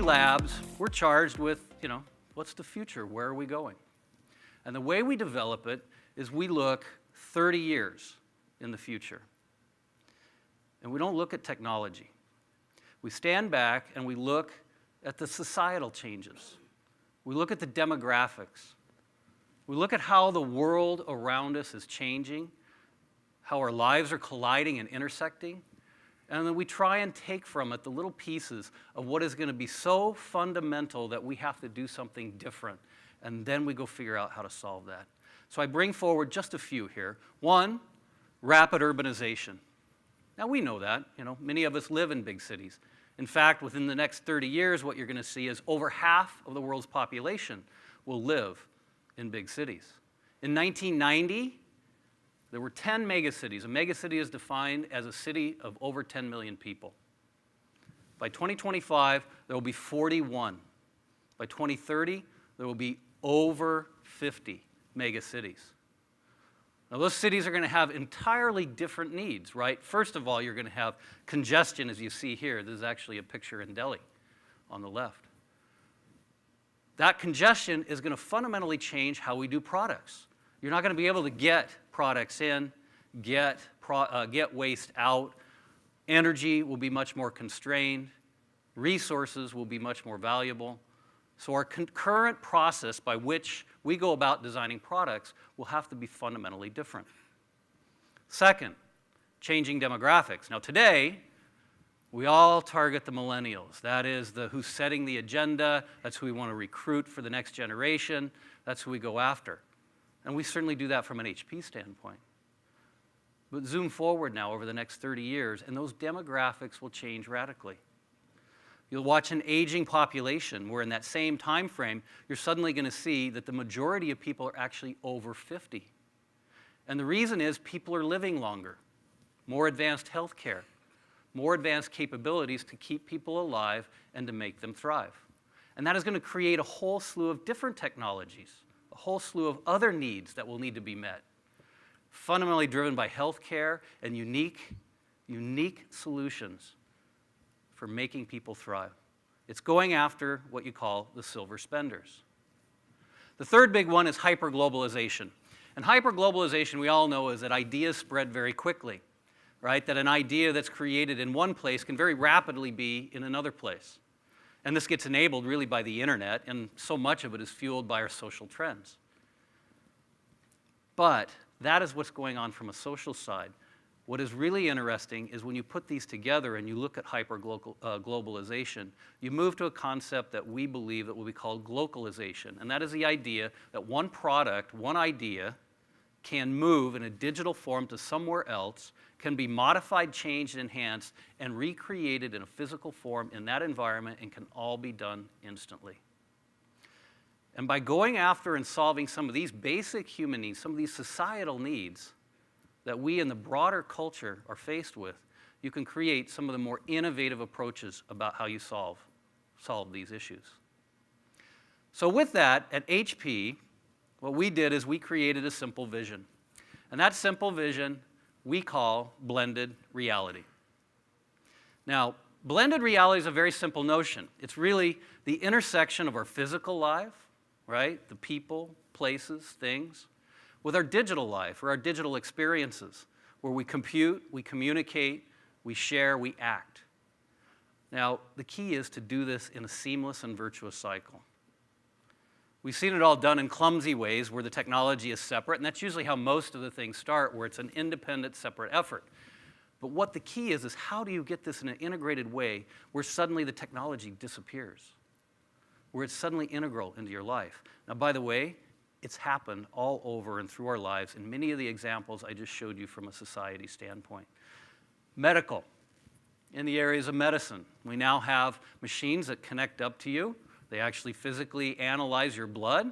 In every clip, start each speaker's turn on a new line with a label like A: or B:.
A: labs, we're charged with, what's the future? Where are we going? And the way we develop it is we look 30 years in the future. And we don't look at technology. We stand back and we look at the societal changes. We look at the demographics. We look at how the world around us is changing, how our lives are colliding and intersecting, and then we try and take from it the little pieces of what is going to be so fundamental that we have to do something different, and then we go figure out how to solve that. So I bring forward just a few here. One, rapid urbanization. Now we know that, many of us live in big cities. In fact, within the next 30 years, what you're going to see is over half of the world's population will live in big cities. In 1990, there were 10 megacities. A megacity is defined as a city of over 10 million people. By 2025, there will be 41. By 2030, there will be over 50 megacities. Now, those cities are going to have entirely different needs, right? First of all, you're going to have congestion, as you see here. This is actually a picture in Delhi on the left. That congestion is going to fundamentally change how we do products. You're not going to be able to get products in, get waste out. Energy will be much more constrained. Resources will be much more valuable. So our current process by which we go about designing products will have to be fundamentally different. Second, changing demographics. Now today, we all target the millennials. That is who's setting the agenda. That's who we want to recruit for the next generation. That's who we go after. And we certainly do that from an HP standpoint. But zoom forward now over the next 30 years, and those demographics will change radically. You'll watch an aging population where in that same time frame, you're suddenly going to see that the majority of people are actually over 50. And the reason is people are living longer, more advanced health care, more advanced capabilities to keep people alive and to make them thrive. And that is going to create a whole slew of different technologies, a whole slew of other needs that will need to be met, fundamentally driven by health care and unique solutions for making people thrive. It's going after what you call the silver spenders. The third big one is hyperglobalization. And hyperglobalization, we all know, is that ideas spread very quickly, right? That an idea that's created in one place can very rapidly be in another place. And this gets enabled really by the internet, and so much of it is fueled by our social trends. But that is what's going on from a social side. What is really interesting is when you put these together and you look at hyperglobalization, you move to a concept that we believe that will be called glocalization. And that is the idea that one product, one idea, can move in a digital form to somewhere else, can be modified, changed, enhanced, and recreated in a physical form in that environment, and can all be done instantly. And by going after and solving some of these basic human needs, some of these societal needs that we in the broader culture are faced with, you can create some of the more innovative approaches about how you solve these issues. So with that, at HP, what we did is we created a simple vision. And that simple vision we call blended reality. Now, blended reality is a very simple notion. It's really the intersection of our physical life, right? The people, places, things, with our digital life or our digital experiences, where we compute, we communicate, we share, we act. Now, the key is to do this in a seamless and virtuous cycle. We've seen it all done in clumsy ways where the technology is separate, and that's usually how most of the things start, where it's an independent, separate effort. But what the key is how do you get this in an integrated way where suddenly the technology disappears, where it's suddenly integral into your life? Now, by the way, it's happened all over and through our lives in many of the examples I just showed you from a society standpoint. Medical. In the areas of medicine, we now have machines that connect up to you. They actually physically analyze your blood,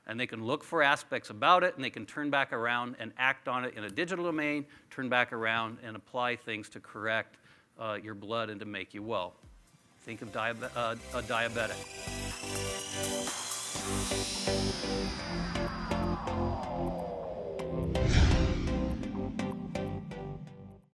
A: and they can look for aspects about it, and they can turn back around and act on it in a digital domain, turn back around and apply things to correct your blood and to make you well. Think of a diabetic.